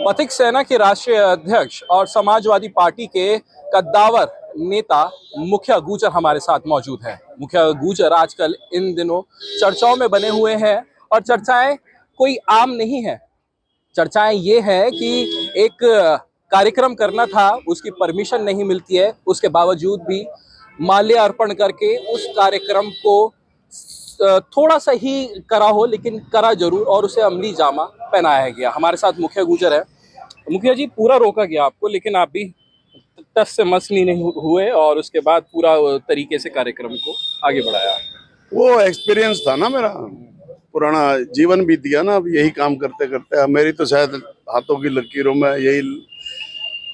पथिक सेना के राष्ट्रीय अध्यक्ष और समाजवादी पार्टी के कद्दावर नेता मुखिया गुजर हमारे साथ मौजूद है। मुखिया गुजर आजकल इन दिनों चर्चाओं में बने हुए हैं और चर्चाएं कोई आम नहीं है। चर्चाएं ये है कि एक कार्यक्रम करना था, उसकी परमिशन नहीं मिलती है, उसके बावजूद भी माल्य अर्पण करके उस कार्यक्रम को थोड़ा सा ही करा हो लेकिन करा जरूर और उसे अमली जामा पहनाया गया। हमारे साथ मुखिया गुजर है। मुखिया जी, पूरा रोका गया आपको लेकिन आप भी टस से मस नहीं हुए और उसके बाद पूरा तरीके से कार्यक्रम को आगे बढ़ाया। वो एक्सपीरियंस था ना, मेरा पुराना जीवन बीत गया ना। अब यही काम करते करते मेरी तो शायद हाथों की लकीरों में यही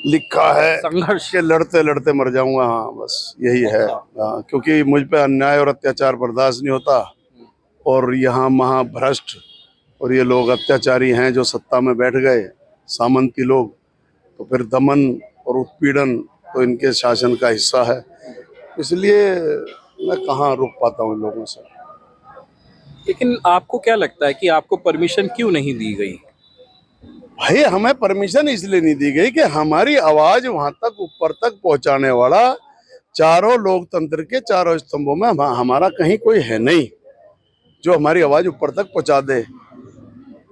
लिखा है, संघर्ष कि लड़ते लड़ते मर जाऊंगा। हाँ, बस यही है। हाँ, क्योंकि मुझ पे अन्याय और अत्याचार बर्दाश्त नहीं होता। और यहाँ महाभ्रष्ट और ये लोग अत्याचारी हैं जो सत्ता में बैठ गए, सामंती लोग, तो फिर दमन और उत्पीड़न तो इनके शासन का हिस्सा है। इसलिए मैं कहाँ रुक पाता हूँ इन लोगों से। लेकिन आपको क्या लगता है कि आपको परमिशन क्यों नहीं दी गई? भाई, हमें परमिशन इसलिए नहीं दी गई कि हमारी आवाज वहां तक ऊपर तक पहुंचाने वाला चारों लोकतंत्र के चारों स्तंभों में हमारा कहीं कोई है नहीं जो हमारी आवाज ऊपर तक पहुंचा दे।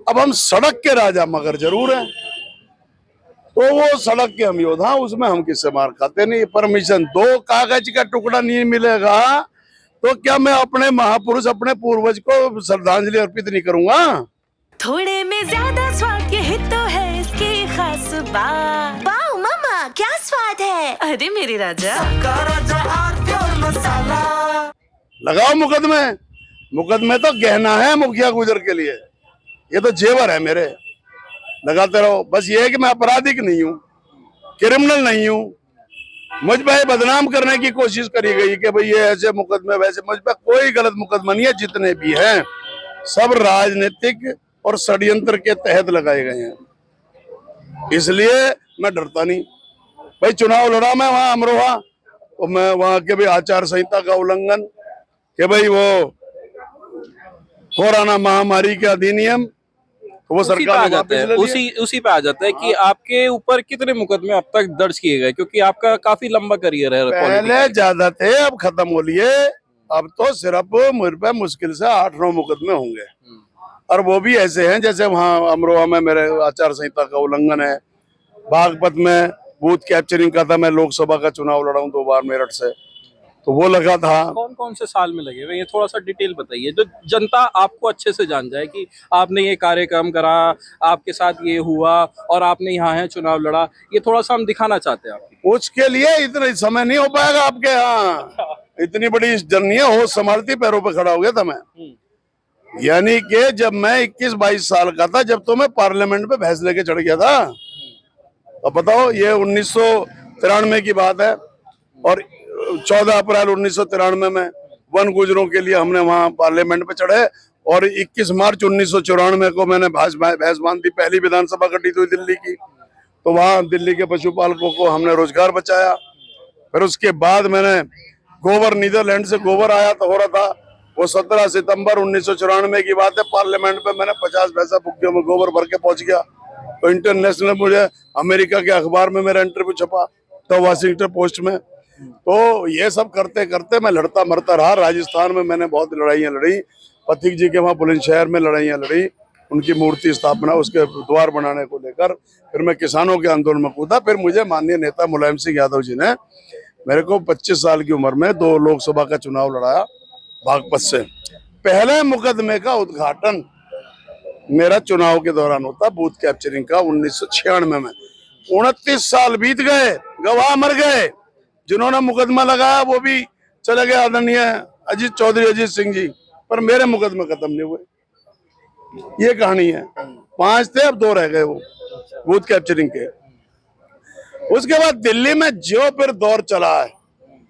अब हम सड़क के राजा मगर जरूर हैं, तो वो सड़क के हम योद्धा, उसमें हम किससे मार खाते नहीं। परमिशन दो कागज का टुकड़ा नहीं मिलेगा तो क्या मैं अपने महापुरुष, अपने पूर्वज को श्रद्धांजलि अर्पित नहीं करूंगा? थोड़े में ज्यादा स्वाद ये तो है इसकी खास बात। वाओ मामा, क्या स्वाद है। अरे मेरे राजा, लगाओ मुकदमे। मुकदमे तो गहना है मुखिया गुजर के लिए, ये तो जेवर है मेरे। लगाते रहो। बस ये है कि मैं आपराधिक नहीं हूँ, क्रिमिनल नहीं हूँ। मुझ पर बदनाम करने की कोशिश करी गई कि भाई ये ऐसे मुकदमे वैसे। मुझ पर कोई गलत मुकदमा नहीं है। जितने भी हैं सब राजनीतिक और षड्यंत्र के तहत लगाए गए हैं। इसलिए मैं डरता नहीं। भाई, चुनाव लड़ा मैं वहां अमरोहा, तो मैं वहां के भी आचार संहिता का उल्लंघन, कि भाई वो कोरोना महामारी के अधिनियम, तो वो सरकार उसी पे आ जाता है कि आपके ऊपर कितने मुकदमे अब तक दर्ज किए गए, क्योंकि आपका काफी लंबा करियर है। पहले ज्यादा थे, अब खत्म हो लिए। अब तो सिर्फ मुझ पे मुश्किल से 8-9 मुकदमे होंगे, और वो भी ऐसे हैं जैसे वहाँ अमरोहा में मेरे आचार संहिता का उल्लंघन है। बागपत में बूथ कैप्चरिंग का था। मैं लोकसभा का चुनाव लड़ा हूँ 2 बार मेरठ से, तो वो लगा था। कौन कौन से साल में लगे हुए, ये थोड़ा सा डिटेल बताइए, जो जनता आपको अच्छे से जान जाए कि आपने ये कार्यक्रम करा, आपके साथ ये हुआ और आपने यहाँ है चुनाव लड़ा। ये थोड़ा सा हम दिखाना चाहते हैं आपको। उसके लिए इतना समय नहीं हो पाएगा आपके यहाँ। इतनी बड़ी जर्नी है, होश संभालती पैरों पे खड़ा हो गया था मैं। यानी कि जब मैं 21-22 साल का था, जब तो मैं पार्लियामेंट पे भैंस लेके चढ़ गया था। अब बताओ, ये 1993 की बात है, और 14 अप्रैल 1993 में वन गुजरों के लिए हमने वहां पार्लियामेंट पे चढ़े, और 21 मार्च 1994 को मैंने भैंस बांध दी। पहली विधानसभा गठित हुई दिल्ली की, तो वहां दिल्ली के पशुपालकों को हमने रोजगार बचाया। फिर उसके बाद मैंने गोबर, नीदरलैंड से गोबर आया तो हो रहा था, वो 17 सितंबर 1994 की बात है। पार्लियामेंट पे मैंने 50 पैसा बुग्गे में गोबर भर के पहुंच गया, तो इंटरनेशनल मुझे अमेरिका के अखबार में मेरा इंटरव्यू छपा, तो वाशिंगटन पोस्ट में। तो ये सब करते करते मैं लड़ता मरता रहा। राजस्थान में मैंने बहुत लड़ाइयाँ लड़ी, पथिक जी के वहाँ बुलंदशहर में लड़ाइयाँ लड़ी, उनकी मूर्ति स्थापना, उसके द्वार बनाने को लेकर। फिर मैं किसानों के आंदोलन में कूदा। फिर मुझे माननीय नेता मुलायम सिंह यादव जी ने मेरे को 25 साल की उम्र में 2 लोकसभा का चुनाव लड़ाया बागपत से। पहले मुकदमे का उद्घाटन मेरा चुनाव के दौरान होता, बूथ कैप्चरिंग का, 1996 में। 29 साल बीत गए, गवाह मर गए। जिन्होंने मुकदमा लगाया वो भी चले गए, आदरणीय अजीत चौधरी, अजीत सिंह जी, पर मेरे मुकदमे खत्म नहीं हुए। ये कहानी है। 5 थे, अब 2 रह गए वो बूथ कैप्चरिंग के। उसके बाद दिल्ली में जो फिर दौर चला है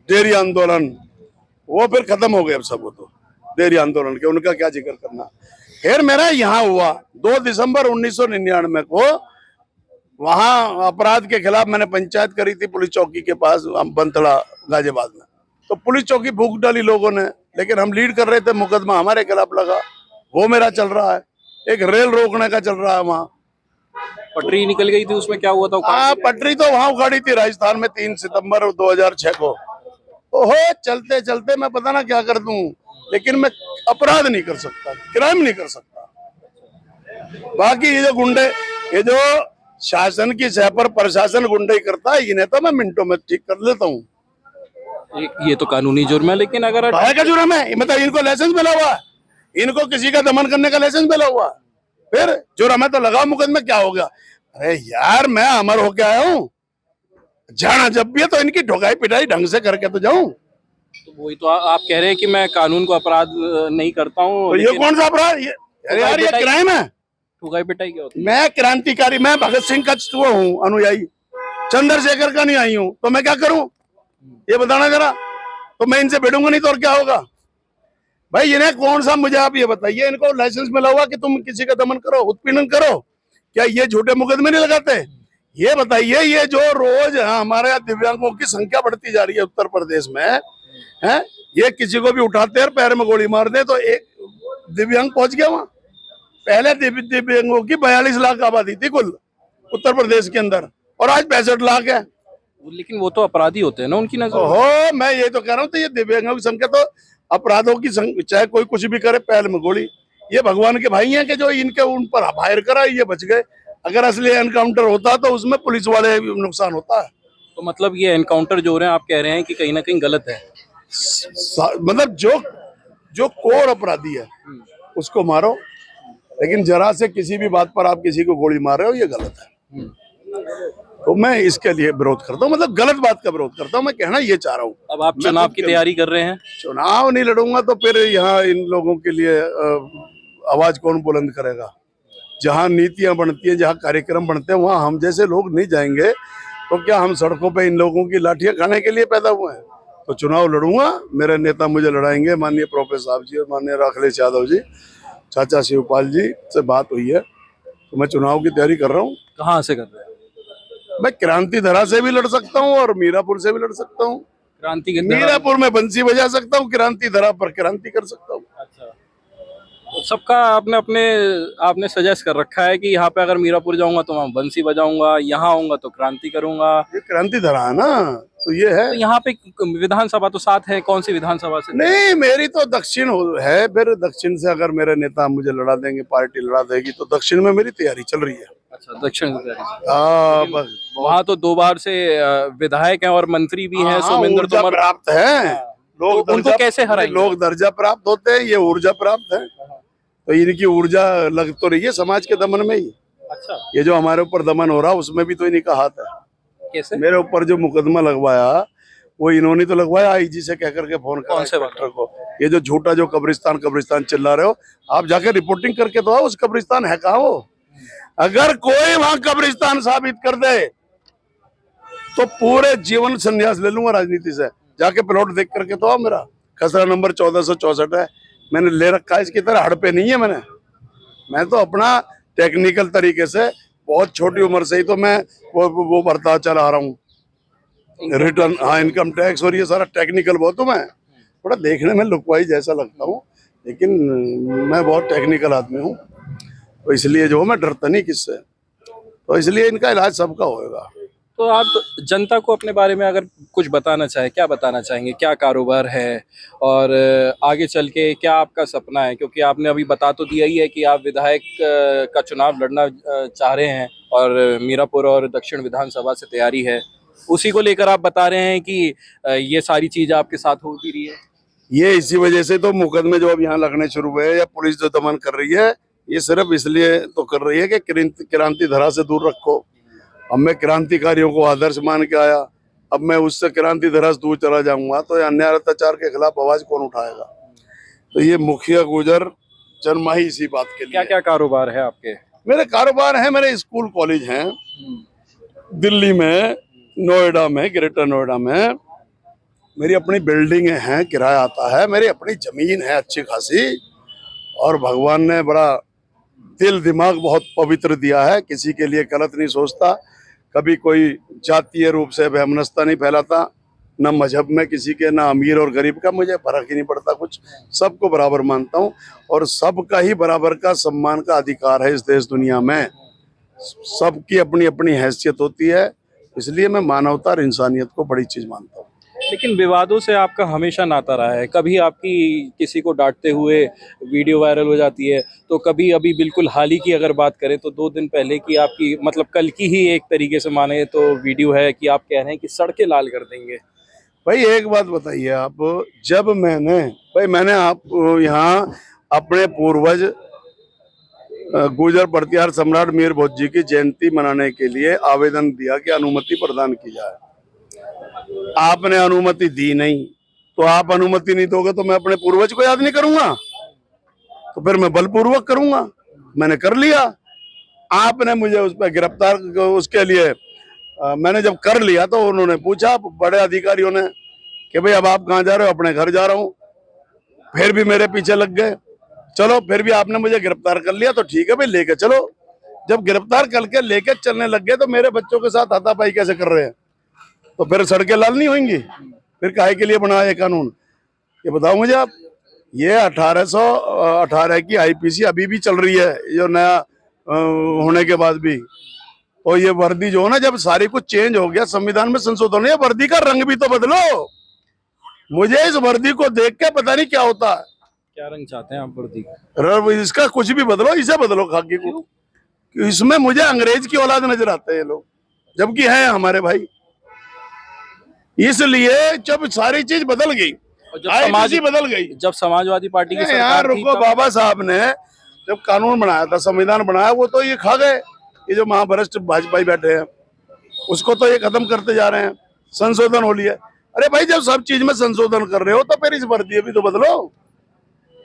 डेयरी आंदोलन, वो फिर खत्म हो गए अब सब। वो तो डेयरी आंदोलन के, उनका क्या जिक्र करना। फिर मेरा यहाँ हुआ 2 दिसंबर 1999 को, वहां अपराध के खिलाफ मैंने पंचायत करी थी पुलिस चौकी के पास, बनतड़ा गाजियाबाद में। तो पुलिस चौकी फूंक डाली लोगों ने, लेकिन हम लीड कर रहे थे, मुकदमा हमारे खिलाफ लगा, वो मेरा चल रहा है। एक रेल रोकने का चल रहा है वहां, पटरी निकल गई थी, उसमें क्या हुआ था? हाँ, पटरी तो वहां उखाड़ी थी राजस्थान में 3 सितंबर 2006 को। ओहो, चलते चलते मैं पता ना क्या कर दूं, लेकिन मैं अपराध नहीं कर सकता, क्राइम नहीं कर सकता। बाकी ये जो गुंडे, ये जो शासन की सह पर प्रशासन गुंडे करता है, इन्हें तो मैं मिनटों में ठीक कर लेता हूँ। ये तो कानूनी जुर्म है, लेकिन अगर काहे का जुर्म है? मतलब इनको लाइसेंस मिला हुआ है, इनको किसी का दमन करने का लाइसेंस मिला हुआ है, फिर जुर्म है तो लगाओ मुकदमे, क्या हो गया? अरे यार, मैं अमर होके आया हूँ, जाना जब भी है तो इनकी ठोकाई पिटाई ढंग से करके तो जाऊं। तो वही तो आप कह रहे हैं कि मैं कानून को अपराध नहीं करता हूँ, तो ये कौन सा अपराध? अरे यार, ये क्राइम है। ठुकाई पिटाई क्या होती है? मैं क्रांतिकारी, मैं भगत सिंह का वो हूँ अनुयायी, चंद्रशेखर का नहीं आई हूँ, तो मैं क्या करूं ये बताना जरा। तो मैं इनसे भिड़ूंगा नहीं तो और क्या होगा भाई? इन्हें कौन सा, मुझे आप ये बताइए, इनको लाइसेंस मिला हुआ कि तुम किसी का दमन करो, उत्पीड़न करो? क्या ये झूठे मुकदमे नहीं लगाते? ये बताइए, ये जो रोज हमारे यहाँ दिव्यांगों की संख्या बढ़ती जा रही है उत्तर प्रदेश में, है, ये किसी को भी उठाते हैं पैर में गोली मार दे तो एक दिव्यांग पहुंच गया वहां। पहले दिव्यांगों की 42 लाख आबादी थी कुल उत्तर प्रदेश के अंदर, और आज 65 लाख है। लेकिन वो तो अपराधी होते हैं ना उनकी नजर में। ओहो, मैं ये तो कह रहा हूँ, तो ये दिव्यांगों की संख्या तो अपराधों की संख्या, चाहे कोई कुछ भी करे पैर में गोली, ये भगवान के भाई हैं कि जो इनके उन पर फायर करा, ये बच गए। अगर असली एनकाउंटर होता तो उसमें पुलिस वाले नुकसान होता है। तो मतलब ये एनकाउंटर जो हो रहे हैं, आप कह रहे हैं कि कहीं ना कहीं गलत है। मतलब जो जो कोर अपराधी है उसको मारो, लेकिन जरा से किसी भी बात पर आप किसी को गोली मार रहे हो, ये गलत है। तो मैं इसके लिए विरोध करता हूँ, मतलब गलत बात का विरोध करता हूँ। मैं कहना ये चाह रहा हूँ। अब आप चुनाव की तैयारी कर रहे हैं? चुनाव नहीं लड़ूंगा तो फिर यहाँ इन लोगों के लिए आवाज कौन बुलंद करेगा? जहाँ नीतियां बनती हैं, जहाँ कार्यक्रम बनते हैं, वहाँ हम जैसे लोग नहीं जाएंगे तो क्या हम सड़कों पे इन लोगों की लाठियां खाने के लिए पैदा हुए हैं? तो चुनाव लड़ूंगा, मेरे नेता मुझे लड़ाएंगे, माननीय प्रोफेसर साहब जी और माननीय अखिलेश यादव जी, चाचा शिवपाल जी से बात हुई है, तो मैं चुनाव की तैयारी कर रहा हूँ। कहाँ से कर रहे हैं? मैं क्रांति धरा से भी लड़ सकता हूँ और मीरापुर से भी लड़ सकता हूँ। क्रांति के मीरापुर में बंसी बजा सकता हूँ, क्रांति धरा पर क्रांति कर सकता हूँ। अच्छा, तो सबका आपने सजेस्ट कर रखा है कि यहाँ पे अगर मीरापुर जाऊंगा तो वहाँ बंसी बजाऊंगा, यहाँ आऊंगा तो क्रांति करूंगा। ये क्रांति धरा है ना, तो ये है। तो यहाँ पे विधानसभा तो साथ है, कौन सी विधानसभा से? नहीं, मेरी तो दक्षिण है, फिर दक्षिण से अगर मेरे नेता मुझे लड़ा देंगे, पार्टी लड़ा देगी, तो दक्षिण में मेरी तैयारी चल रही है। अच्छा, दक्षिण से। वहाँ तो 2 बार से विधायक हैं और मंत्री भी हैं, सोमेंद्र ऊर्जा तोमर प्राप्त है। लोग तो उनको कैसे हराएंगे? लोग दर्जा प्राप्त होते हैं, ये ऊर्जा प्राप्त है, तो इनकी ऊर्जा लग तो रही है समाज के दमन में ही। अच्छा, ये जो हमारे ऊपर दमन हो रहा है उसमें भी तो इन्हीं का हाथ है। कैसे? मेरे ऊपर जो मुकदमा लगवाया वो इन्होंने तो लगवाया, आईजी से कह करके फोन करा इंस्पेक्टर को। ये जो झूठा जो कब्रिस्तान चिल्ला रहे हो, आप जाके रिपोर्टिंग करके तो आओ, उस कब्रिस्तान है कहाँ वो? अगर कोई वहां कब्रिस्तान साबित कर दे तो पूरे जीवन संन्यास ले लूंगा राजनीति से। जाके प्लॉट देख करके तो आओ, मेरा खसरा नंबर 1464 है, मैंने ले रखा है, इसकी तरह हड़पे नहीं है। मैं तो अपना टेक्निकल तरीके से बहुत छोटी उम्र से ही तो मैं वो भरता चला रहा हूँ, रिटर्न, हाँ, इनकम टैक्स और ये सारा टेक्निकल बहुत हूँ। मैं थोड़ा देखने में लुकवाई जैसा लगता हूँ, लेकिन मैं बहुत टेक्निकल आदमी हूँ, तो इसलिए जो मैं डरता नहीं किससे, तो इसलिए इनका इलाज सबका होएगा। तो आप जनता को अपने बारे में अगर कुछ बताना चाहें, क्या बताना चाहेंगे? क्या कारोबार है और आगे चल के क्या आपका सपना है? क्योंकि आपने अभी बता तो दिया ही है कि आप विधायक का चुनाव लड़ना चाह रहे हैं और मीरापुर और दक्षिण विधानसभा से तैयारी है, उसी को लेकर आप बता रहे हैं कि ये सारी चीज आपके साथ हो भी रही है। ये इसी वजह से तो मुकदमे जो अब यहाँ लगने शुरू हुए या पुलिस जो दमन कर रही है, ये सिर्फ इसलिए तो कर रही है कि क्रांति धरा से दूर रखो। अब मैं क्रांतिकारियों को आदर्श मान के आया, अब मैं उससे क्रांति धरा से दूर चला जाऊंगा तो अन्याय अत्याचार के खिलाफ आवाज कौन उठाएगा? तो ये मुखिया गुजर जन्मा ही इसी बात के लिए। क्या क्या कारोबार है आपके? मेरे कारोबार है, मेरे स्कूल कॉलेज हैं दिल्ली में, नोएडा में, ग्रेटर नोएडा में मेरी अपनी बिल्डिंग हैं, किराया आता है, मेरी अपनी जमीन है अच्छी खासी, और भगवान ने बड़ा दिल दिमाग बहुत पवित्र दिया है, किसी के लिए गलत नहीं सोचता, कभी कोई जातीय रूप से वैमनस्यता नहीं फैलाता, न मजहब में किसी के, न अमीर और गरीब का, मुझे फर्क ही नहीं पड़ता कुछ, सबको बराबर मानता हूँ और सबका ही बराबर का सम्मान का अधिकार है इस देश दुनिया में। सबकी अपनी अपनी हैसियत होती है, इसलिए मैं मानवता और इंसानियत को बड़ी चीज मानता हूँ। लेकिन विवादों से आपका हमेशा नाता रहा है। कभी आपकी किसी को डांटते हुए वीडियो वायरल हो जाती है, तो कभी अभी बिल्कुल हाल ही की अगर बात करें तो 2 दिन पहले की आपकी, मतलब कल की ही एक तरीके से माने तो वीडियो है कि आप कह रहे हैं कि सड़कें लाल कर देंगे। भाई एक बात बताइए आप, जब मैंने आप यहाँ अपने पूर्वज गुर्जर प्रतिहार सम्राट मीर भोज जी की जयंती मनाने के लिए आवेदन दिया कि अनुमति प्रदान की जाए। आपने अनुमति दी नहीं, तो आप अनुमति नहीं दोगे तो मैं अपने पूर्वज को याद नहीं करूंगा, तो फिर मैं बलपूर्वक करूंगा। मैंने कर लिया। आपने मुझे उस पर गिरफ्तार, उसके लिए मैंने जब कर लिया तो उन्होंने पूछा बड़े अधिकारियों ने कि भाई अब आप कहाँ जा रहे हो? अपने घर जा रहा हूँ। फिर भी मेरे पीछे लग गए। चलो फिर भी आपने मुझे गिरफ्तार कर लिया तो ठीक है भाई, लेके चलो। जब गिरफ्तार करके लेके चलने लग गए तो मेरे बच्चों के साथ हाथापाई कैसे कर रहे हैं? तो फिर सड़कें लाल नहीं होंगी? फिर काहे के लिए बनाया ये कानून, ये बताओ मुझे आप। ये 1818 की आईपीसी अभी भी चल रही है, जो नया होने के बाद भी। और ये वर्दी जो है ना, जब सारी कुछ चेंज हो गया, संविधान में संशोधन, ये वर्दी का रंग भी तो बदलो। मुझे इस वर्दी को देख के पता नहीं क्या होता है। क्या रंग चाहते हैं आप वर्दी? इसका कुछ भी बदलो, इसे बदलो खाकी को। इसमें मुझे अंग्रेज की औलाद नजर आते हैं ये लोग, जबकि हैं हमारे भाई। इसलिए जब सारी चीज बदल गई, जब बदल गई, जब समाजवादी पार्टी की यार सरकार थी रुको, बाबा साहब ने जब कानून बनाया था, संविधान बनाया, वो तो ये खा गए। ये जो महाभ्रष्ट भाजपाई बैठे हैं, उसको तो ये खत्म करते जा रहे हैं। संशोधन हो लिया। अरे भाई, जब सब चीज में संशोधन कर रहे हो तो फिर इस वर्दी भी तो बदलो।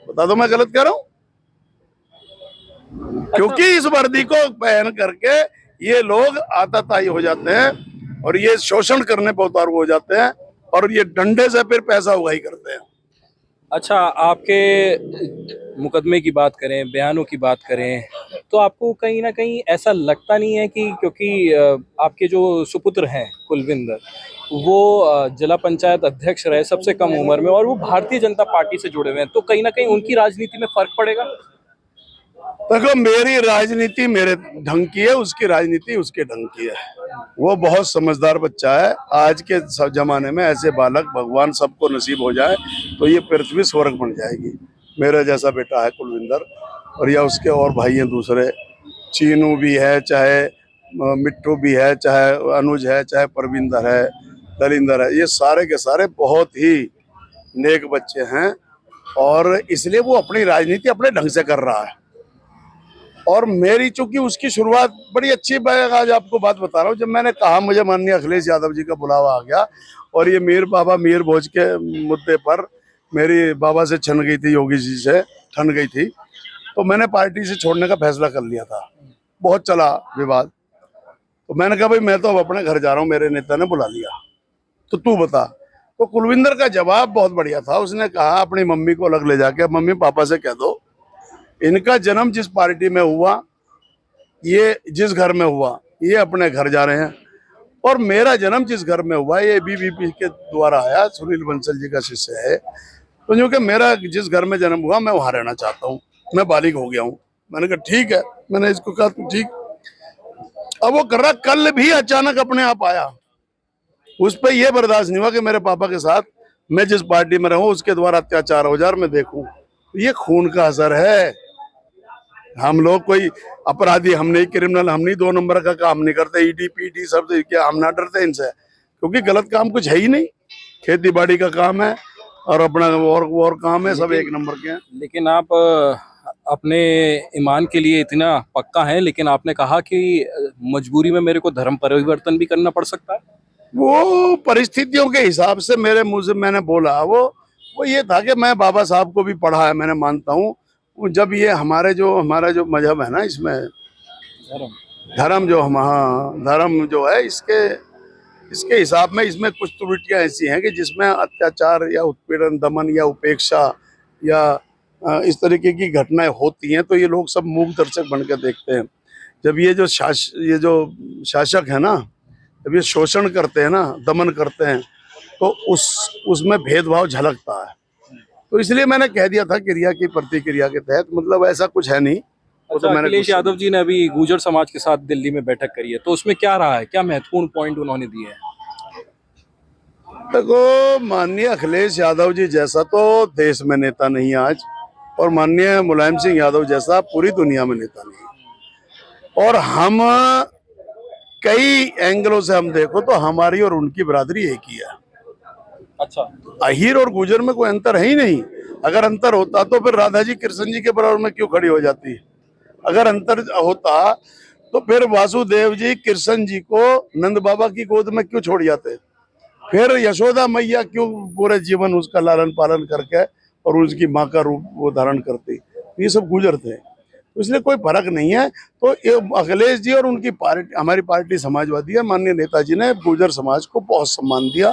बता दो मैं गलत कह रहा हूँ? क्योंकि इस वर्दी को पहन करके ये लोग आताताई हो जाते हैं और ये शोषण करने पर उतारू हो जाते हैं और ये डंडे से फिर पैसा उगाही करते हैं। अच्छा, आपके मुकदमे की बात करें, बयानों की बात करें, तो आपको कहीं ना कहीं ऐसा लगता नहीं है कि क्योंकि आपके जो सुपुत्र हैं कुलविंदर, वो जिला पंचायत अध्यक्ष रहे सबसे कम उम्र में और वो भारतीय जनता पार्टी से जुड़े हुए हैं, तो कहीं ना कहीं उनकी राजनीति में फर्क पड़ेगा? देखो, मेरी राजनीति मेरे ढंग की है, उसकी राजनीति उसके ढंग की है। वो बहुत समझदार बच्चा है। आज के जमाने में ऐसे बालक भगवान सबको नसीब हो जाए तो ये पृथ्वी स्वर्ग बन जाएगी। मेरा जैसा बेटा है कुलविंदर, और या उसके और भाई हैं दूसरे, चीनू भी है, चाहे मिट्टू भी है, चाहे अनुज है, चाहे परविंदर है, दलिंदर है, ये सारे के सारे बहुत ही नेक बच्चे हैं और इसलिए वो अपनी राजनीति अपने ढंग से कर रहा है। और मेरी चूंकि उसकी शुरुआत बड़ी अच्छी, आज आपको बात बता रहा हूँ, जब मैंने कहा मुझे माननीय अखिलेश यादव जी का बुलावा आ गया और ये मीर भोज के मुद्दे पर मेरी बाबा से छन गई थी, योगी जी से ठन गई थी, तो मैंने पार्टी से छोड़ने का फैसला कर लिया था। बहुत चला विवाद, तो मैंने कहा भाई मैं तो अब अपने घर जा रहा हूँ, मेरे नेता ने बुला लिया, तो तू बता। तो कुलविंदर का जवाब बहुत बढ़िया था। उसने कहा अपनी मम्मी को अलग ले जाके, मम्मी पापा से कह दो इनका जन्म जिस पार्टी में हुआ, ये जिस घर में हुआ, ये अपने घर जा रहे हैं, और मेरा जन्म जिस घर में हुआ ये बीबीपी के द्वारा आया, सुनील बंसल जी का शिष्य है, तो जो कि मेरा जिस घर में जन्म हुआ मैं वहां रहना चाहता हूँ, मैं बालिग हो गया हूँ। मैंने कहा ठीक है, मैंने इसको कहा तू ठीक। अब वो कर रहा, कल भी अचानक अपने आप आया। उस पर यह बर्दाश्त नहीं हुआ कि मेरे पापा के साथ मैं जिस पार्टी में रहूं उसके द्वारा अत्याचार हो जाए, मैं देखूं। ये खून का असर है। हम लोग कोई अपराधी, हम नहीं क्रिमिनल, हम नहीं 2 नंबर का काम नहीं करते, ईडी पीडी सब क्या, हम ना डरते इनसे, क्योंकि गलत काम कुछ है ही नहीं। खेती बाड़ी का काम है और अपना और काम है, सब 1 नंबर के हैं। लेकिन आप अपने ईमान के लिए इतना पक्का है, लेकिन आपने कहा कि मजबूरी में मेरे को धर्म परिवर्तन भी करना पड़ सकता है। वो परिस्थितियों के हिसाब से मेरे मुंह से मैंने बोला, वो ये था कि मैं बाबा साहब को भी पढ़ा है, मैंने मानता हूँ। जब ये हमारा जो मजहब है ना, इसमें धर्म जो है, इसके हिसाब में इसमें कुछ त्रुटियां ऐसी हैं कि जिसमें अत्याचार या उत्पीड़न, दमन या उपेक्षा या इस तरीके की घटनाएं होती हैं, तो ये लोग सब मूक दर्शक बन के देखते हैं। जब ये जो शासक है ना, जब ये शोषण करते हैं ना, दमन करते हैं, तो उसमें भेदभाव झलकता है। तो इसलिए मैंने कह दिया था क्रिया की प्रतिक्रिया के तहत, मतलब ऐसा कुछ है नहीं। वो तो मैंने अखिलेश यादव जी ने अभी गुर्जर समाज के साथ दिल्ली में बैठक करी है, तो उसमें क्या रहा है, क्या महत्वपूर्ण पॉइंट उन्होंने दिए हैं? देखो, माननीय अखिलेश यादव जी जैसा तो देश में नेता नहीं आज, और माननीय मुलायम सिंह यादव जैसा पूरी दुनिया में नेता नहीं। और हम कई एंगलों से हम देखो तो हमारी और उनकी बिरादरी एक ही है। अच्छा, अहीर और गुजर में कोई अंतर है ही नहीं। अगर अंतर होता तो फिर राधा जी कृष्ण जी के बराबर में क्यों खड़ी हो जाती? अगर अंतर होता तो फिर वासुदेव जी कृष्ण जी को नंद बाबा की गोद में क्यों छोड़ जाते? फिर यशोदा मैया क्यों पूरे जीवन उसका लालन पालन करके और उसकी माँ का रूप वो धारण करती? ये सब गुजर थे, तो इसलिए कोई फर्क नहीं है। तो ये अखिलेश जी और उनकी पार्टी, हमारी पार्टी समाजवादी है, माननीय नेताजी ने गुजर समाज को बहुत सम्मान दिया,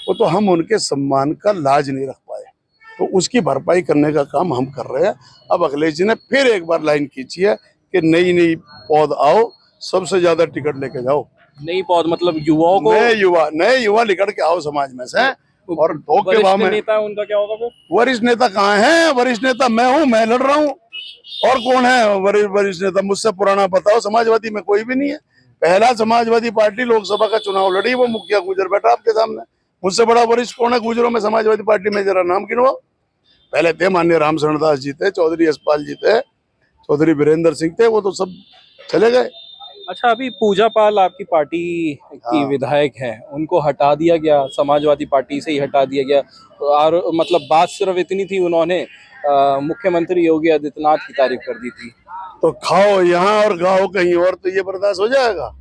वो तो हम उनके सम्मान का लाज नहीं रख पाए, तो उसकी भरपाई करने का काम हम कर रहे हैं। अब अखिलेश जी ने फिर एक बार लाइन खींची है कि नई पौध आओ, सबसे ज्यादा टिकट लेके जाओ। नई पौध मतलब युवाओं को, नए युवा निकल के आओ समाज में से। और दो के भाव में नेता उनका क्या होगा फिर? वरिष्ठ नेता कहाँ है? वरिष्ठ नेता मैं हूँ, मैं लड़ रहा हूँ। और कौन है वरिष्ठ नेता? मुझसे पुराना बताओ। समाजवादी में कोई भी नहीं है। पहला समाजवादी पार्टी लोकसभा का चुनाव लड़ी, वो मुखिया गुजर बैठा आपके सामने। मुझसे बड़ा वरिष्ठ कौन है गुजरों में समाजवादी पार्टी में? जरा नाम गिनवाओ। पहले थे माननीय रामशरण दास जी थे, चौधरी यशपाल जी थे, चौधरी वीरेंद्र सिंह थे, वो तो सब चले गए। अच्छा, अभी पूजा पाल आपकी पार्टी की विधायक हैं, उनको हटा दिया गया, समाजवादी पार्टी से ही हटा दिया गया। और मतलब बात सिर्फ इतनी थी, उन्होंने मुख्यमंत्री योगी आदित्यनाथ की तारीफ कर दी थी। तो खाओ यहाँ और गाओ कहीं और, तो ये बर्दाश्त हो जाएगा?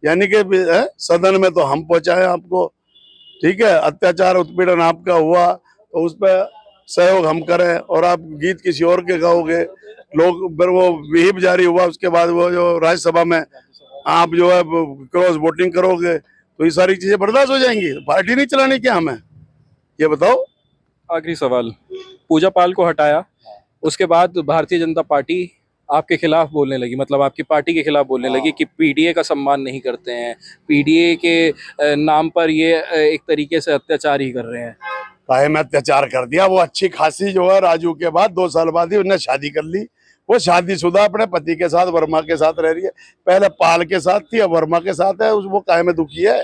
यानी कि सदन में तो हम पहुंचाए आपको, ठीक है, अत्याचार उत्पीड़न आपका हुआ तो उस पर सहयोग हम करें, और आप गीत किसी और के गाओगे। लोग फिर वो विहिप जारी हुआ, उसके बाद वो जो राज्यसभा में आप जो है क्रॉस वोटिंग करोगे, तो ये सारी चीजें बर्दाश्त हो जाएंगी? पार्टी नहीं चलानी क्या हमें? ये बताओ। आखिरी सवाल, पूजा पाल को हटाया, उसके बाद भारतीय जनता पार्टी आपके खिलाफ बोलने लगी, मतलब आपकी पार्टी के खिलाफ बोलने लगी कि पीडीए का सम्मान नहीं करते हैं, पीडीए के नाम पर ये एक तरीके से अत्याचार ही कर रहे हैं। काहे में अत्याचार कर दिया? वो अच्छी खासी जो है राजू के बाद 2 साल बाद ही उन्हें शादी कर ली। वो शादीशुदा अपने पति के साथ, वर्मा के साथ रह रही है। पहले पाल के साथ थी, अब वर्मा के साथ है। वो काहे में दुखी है?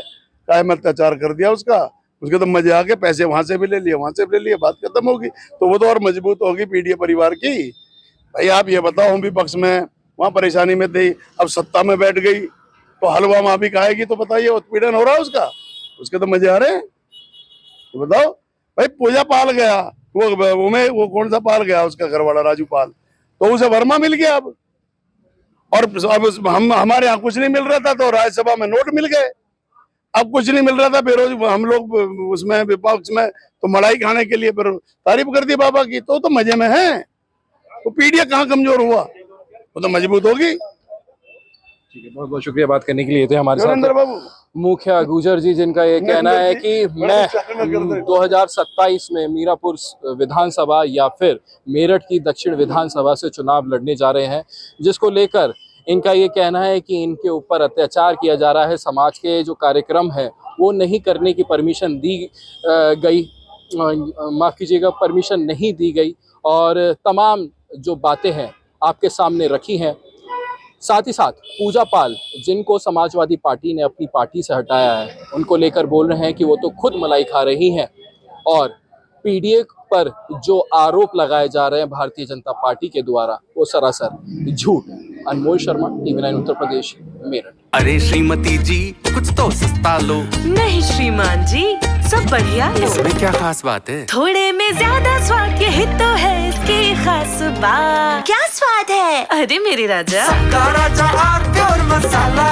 काहे में अत्याचार कर दिया उसका? उसके तो मजे आ गए, पैसे वहां से भी ले लिए, वहां से भी ले लिए, बात खत्म होगी। तो वो तो और मजबूत होगी पीडीए परिवार की। भाई आप ये बताओ, हम विपक्ष में वहां परेशानी में थी, अब सत्ता में बैठ गई तो हलवा माँ भी खाएगी, तो बताइए उत्पीड़न हो रहा है उसका? उसके तो मजे आ रहे हैं। तो बताओ भाई, पूजा पाल गया, वो कौन सा पाल गया? उसका घरवाला राजू पाल, तो उसे वर्मा मिल गया अब। और अब हमारे यहाँ कुछ नहीं मिल रहा था तो राज्यसभा में नोट मिल गए। अब कुछ नहीं मिल रहा था, बेरोज हम लोग उसमें विपक्ष में तो मलाई खाने के लिए फिर तारीफ कर दी बाबा की, तो मजे में है। तो पीडीए कहाँ कमजोर हुआ? वो तो मजबूत होगी। ठीक है, बहुत बहुत शुक्रिया बात करने के लिए। थे हमारे साथ बाबू मुखिया गुर्जर जी, जिनका ये कहना है कि मैं 2027 में मीरापुर विधानसभा या फिर मेरठ की दक्षिण विधानसभा से चुनाव लड़ने जा रहे हैं, जिसको लेकर इनका ये कहना है कि इनके ऊपर अत्याचार किया जा रहा है। समाज के जो कार्यक्रम है वो नहीं करने की परमिशन दी गई, माफ़ कीजिएगा, परमिशन नहीं दी गई, और तमाम जो बातें हैं आपके सामने रखी हैं। साथ ही साथ पूजा पाल, जिनको समाजवादी पार्टी ने अपनी पार्टी से हटाया है, उनको लेकर बोल रहे हैं कि वो तो खुद मलाई खा रही हैं, और पीडीए पर जो आरोप लगाए जा रहे हैं भारतीय जनता पार्टी के द्वारा, वो सरासर झूठ। अनमोल शर्मा, TV9 उत्तर प्रदेश, मेरठ। अरे श्रीमती जी, कुछ तो सस्ता लो। नहीं श्रीमान जी, सब बढ़िया लो। इसमें क्या खास बात है? थोड़े में ज्यादा स्वाद, यही तो है इसकी खास बात। क्या स्वाद है? अरे मेरे राजा, राजा और मसाला।